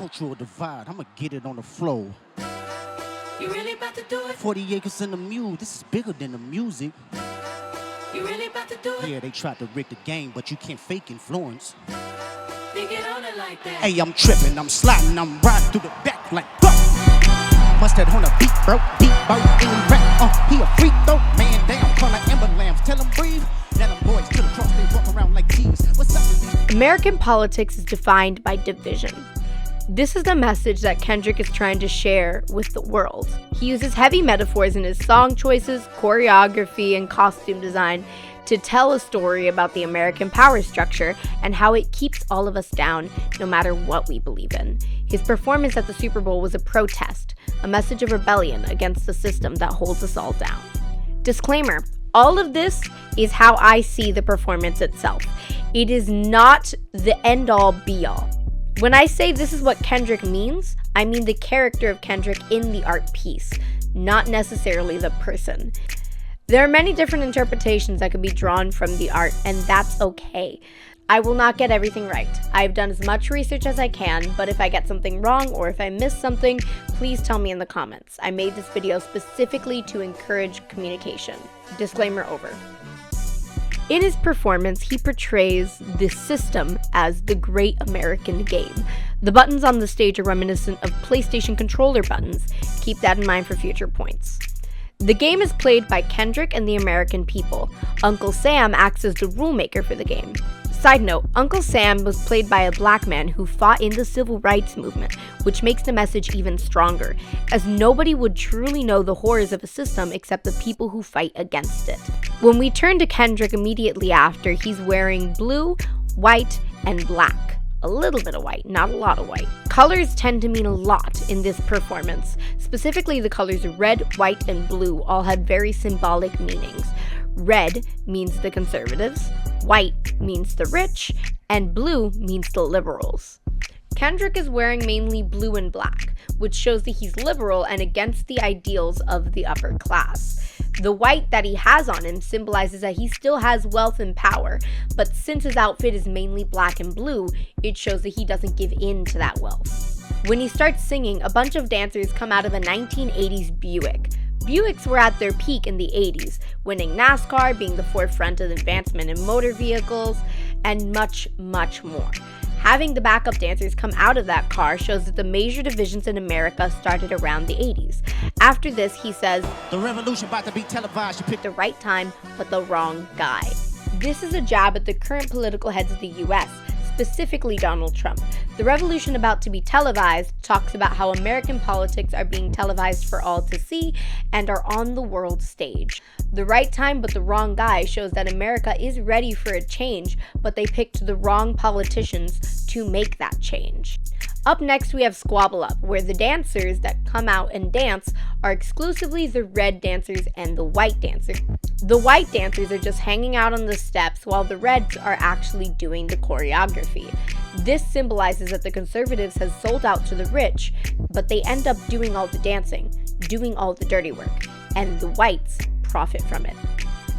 cultural divide. I'ma get it on the floor. You really about to do it? 40 acres in the mule. This is bigger than the music. You really about to do it? Yeah, they tried to rig the game, but you can't fake influence. Then get on it like that. Hey, I'm tripping, I'm sliding, I'm riding through the back like Bust that on a beat, bro. Deep boat in rap. He a freak though. Man down, call like Amber Lambs. Tell him breathe. Let them boys to the cross, they walk around like these. What's up with these? American politics is defined by division. This is the message that Kendrick is trying to share with the world. He uses heavy metaphors in his song choices, choreography, and costume design to tell a story about the American power structure and how it keeps all of us down no matter what we believe in. His performance at the Super Bowl was a protest, a message of rebellion against the system that holds us all down. Disclaimer, all of this is how I see the performance itself. It is not the end-all be-all. When I say this is what Kendrick means, I mean the character of Kendrick in the art piece, not necessarily the person. There are many different interpretations that could be drawn from the art, and that's okay. I will not get everything right. I've done as much research as I can, but if I get something wrong or if I miss something, please tell me in the comments. I made this video specifically to encourage communication. Disclaimer over. In his performance, he portrays the system as the great American game. The buttons on the stage are reminiscent of PlayStation controller buttons. Keep that in mind for future points. The game is played by Kendrick and the American people. Uncle Sam acts as the rule maker for the game. Side note, Uncle Sam was played by a black man who fought in the civil rights movement, which makes the message even stronger, as nobody would truly know the horrors of a system except the people who fight against it. When we turn to Kendrick immediately after, he's wearing blue, white, and black. A little bit of white, not a lot of white. Colors tend to mean a lot in this performance. Specifically, the colors red, white, and blue all have very symbolic meanings. Red means the conservatives, white means the rich, and blue means the liberals. Kendrick is wearing mainly blue and black, which shows that he's liberal and against the ideals of the upper class. The white that he has on him symbolizes that he still has wealth and power, but since his outfit is mainly black and blue, it shows that he doesn't give in to that wealth. When he starts singing, a bunch of dancers come out of a 1980s Buick. Buicks were at their peak in the 80s, winning NASCAR, being the forefront of advancement in motor vehicles, and much, much more. Having the backup dancers come out of that car shows that the major divisions in America started around the 80s. After this, he says, The revolution about to be televised. You picked the right time, but the wrong guy. This is a jab at the current political heads of the US, specifically Donald Trump. The revolution about to be televised talks about how American politics are being televised for all to see and are on the world stage. The right time but the wrong guy shows that America is ready for a change, but they picked the wrong politicians to make that change. Up next, we have Squabble Up, where the dancers that come out and dance are exclusively the red dancers and the white dancers. The white dancers are just hanging out on the steps while the reds are actually doing the choreography. This symbolizes that the conservatives have sold out to the rich, but they end up doing all the dancing, doing all the dirty work, and the whites profit from it.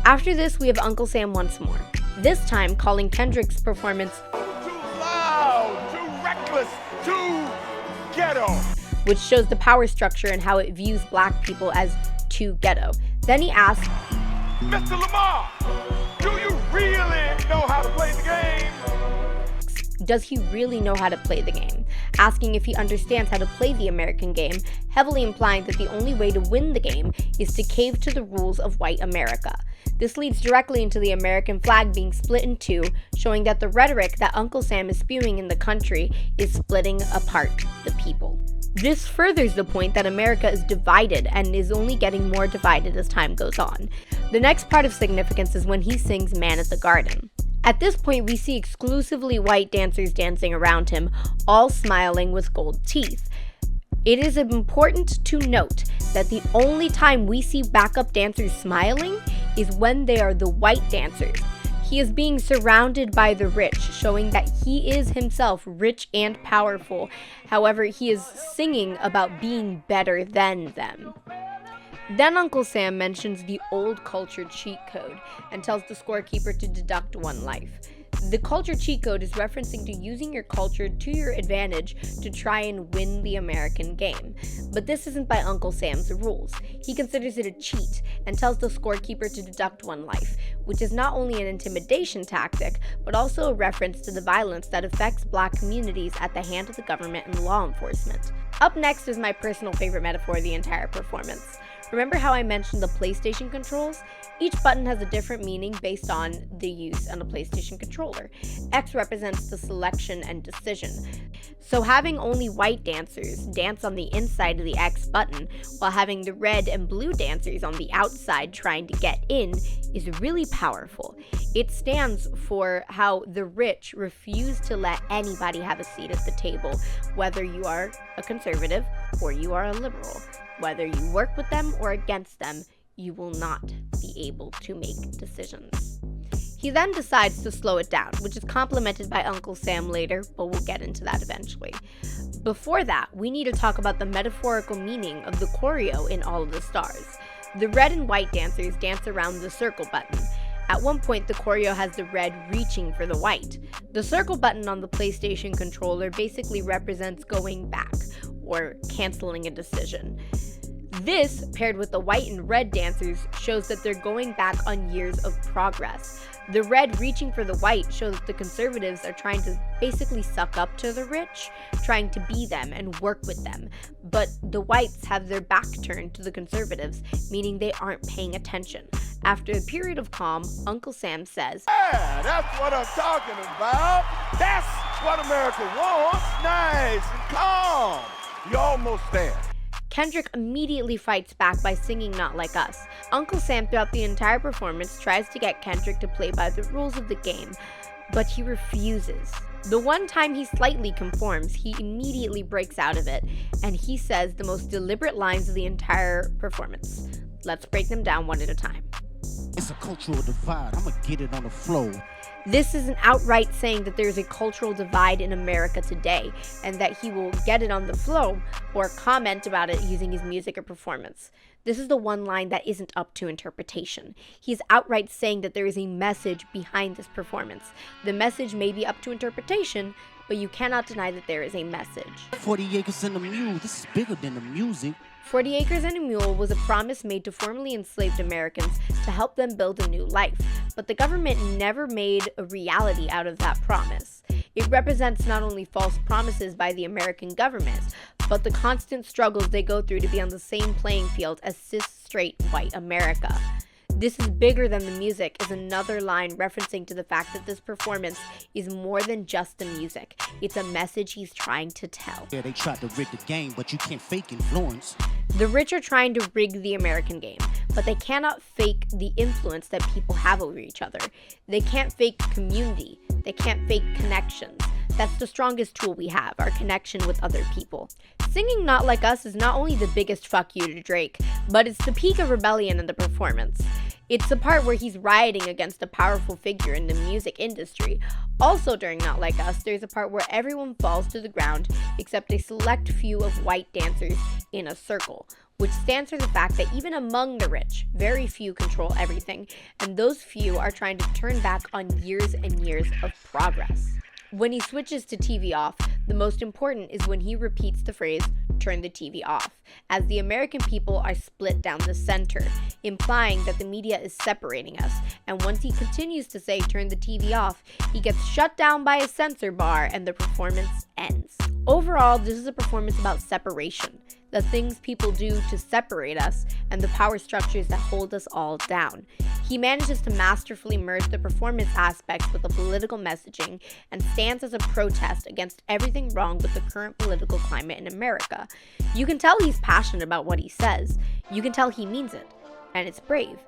After this, we have Uncle Sam once more, this time calling Kendrick's performance too loud, too reckless, too ghetto, which shows the power structure and how it views black people as too ghetto. Then he asks, Mr. Lamar, do you really know how to play the game? does he really know how to play the game? Asking if he understands how to play the American game, heavily implying that the only way to win the game is to cave to the rules of white America. This leads directly into the American flag being split in two, showing that the rhetoric that Uncle Sam is spewing in the country is splitting apart the people. This furthers the point that America is divided and is only getting more divided as time goes on. The next part of significance is when he sings Man at the Garden. At this point, we see exclusively white dancers dancing around him, all smiling with gold teeth. It is important to note that the only time we see backup dancers smiling is when they are the white dancers. He is being surrounded by the rich, showing that he is himself rich and powerful. However, he is singing about being better than them. Then Uncle Sam mentions the old culture cheat code and tells the scorekeeper to deduct one life. The culture cheat code is referencing to using your culture to your advantage to try and win the American game. But this isn't by Uncle Sam's rules. He considers it a cheat and tells the scorekeeper to deduct one life, which is not only an intimidation tactic, but also a reference to the violence that affects Black communities at the hand of the government and law enforcement. Up next is my personal favorite metaphor of the entire performance. Remember how I mentioned the PlayStation controls? Each button has a different meaning based on the use on a PlayStation controller. X represents the selection and decision. So having only white dancers dance on the inside of the X button, while having the red and blue dancers on the outside trying to get in, is really powerful. It stands for how the rich refuse to let anybody have a seat at the table, whether you are a conservative or you are a liberal. Whether you work with them or against them, you will not be able to make decisions. He then decides to slow it down, which is complimented by Uncle Sam later, but we'll get into that eventually. Before that, we need to talk about the metaphorical meaning of the choreo in All of the Stars. The red and white dancers dance around the circle button. At one point, the choreo has the red reaching for the white. The circle button on the PlayStation controller basically represents going back, or canceling a decision. This, paired with the white and red dancers, shows that they're going back on years of progress. The red reaching for the white shows that the conservatives are trying to basically suck up to the rich, trying to be them and work with them. But the whites have their back turned to the conservatives, meaning they aren't paying attention. After a period of calm, Uncle Sam says, Yeah, that's what I'm talking about. That's what America wants. Nice and calm. You're almost there. Kendrick immediately fights back by singing Not Like Us. Uncle Sam throughout the entire performance tries to get Kendrick to play by the rules of the game, but he refuses. The one time he slightly conforms, he immediately breaks out of it, and he says the most deliberate lines of the entire performance. Let's break them down one at a time. It's a cultural divide. I'ma get it on the flow. This is an outright saying that there's a cultural divide in America today, and that he will get it on the flow or comment about it using his music or performance. This is the one line that isn't up to interpretation. He's outright saying that there is a message behind this performance. The message may be up to interpretation, but you cannot deny that there is a message. 40 acres and a mule. This is bigger than the music. 40 Acres and a Mule was a promise made to formerly enslaved Americans to help them build a new life, but the government never made a reality out of that promise. It represents not only false promises by the American government, but the constant struggles they go through to be on the same playing field as cis, straight, white America. This is bigger than the music is another line referencing to the fact that this performance is more than just the music. It's a message he's trying to tell. Yeah, they tried to rig the game, but you can't fake influence. The rich are trying to rig the American game, but they cannot fake the influence that people have over each other. They can't fake community. They can't fake connections. That's the strongest tool we have, our connection with other people. Singing Not Like Us is not only the biggest fuck you to Drake, but it's the peak of rebellion in the performance. It's the part where he's rioting against a powerful figure in the music industry. Also during Not Like Us, there's a part where everyone falls to the ground except a select few of white dancers in a circle, which stands for the fact that even among the rich, very few control everything, and those few are trying to turn back on years and years of progress. When he switches to TV off, the most important is when he repeats the phrase, turn the TV off, as the American people are split down the center, implying that the media is separating us, and once he continues to say turn the TV off, he gets shut down by a censor bar and the performance ends. Overall, this is a performance about separation, the things people do to separate us, and the power structures that hold us all down. He manages to masterfully merge the performance aspects with the political messaging and stands as a protest against everything wrong with the current political climate in America. You can tell he's passionate about what he says. You can tell he means it. And it's brave.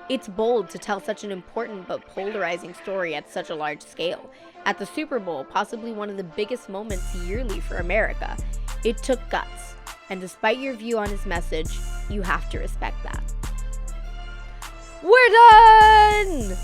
It's bold to tell such an important but polarizing story at such a large scale. At the Super Bowl, possibly one of the biggest moments yearly for America. It took guts. And despite your view on his message, you have to respect that. We're done!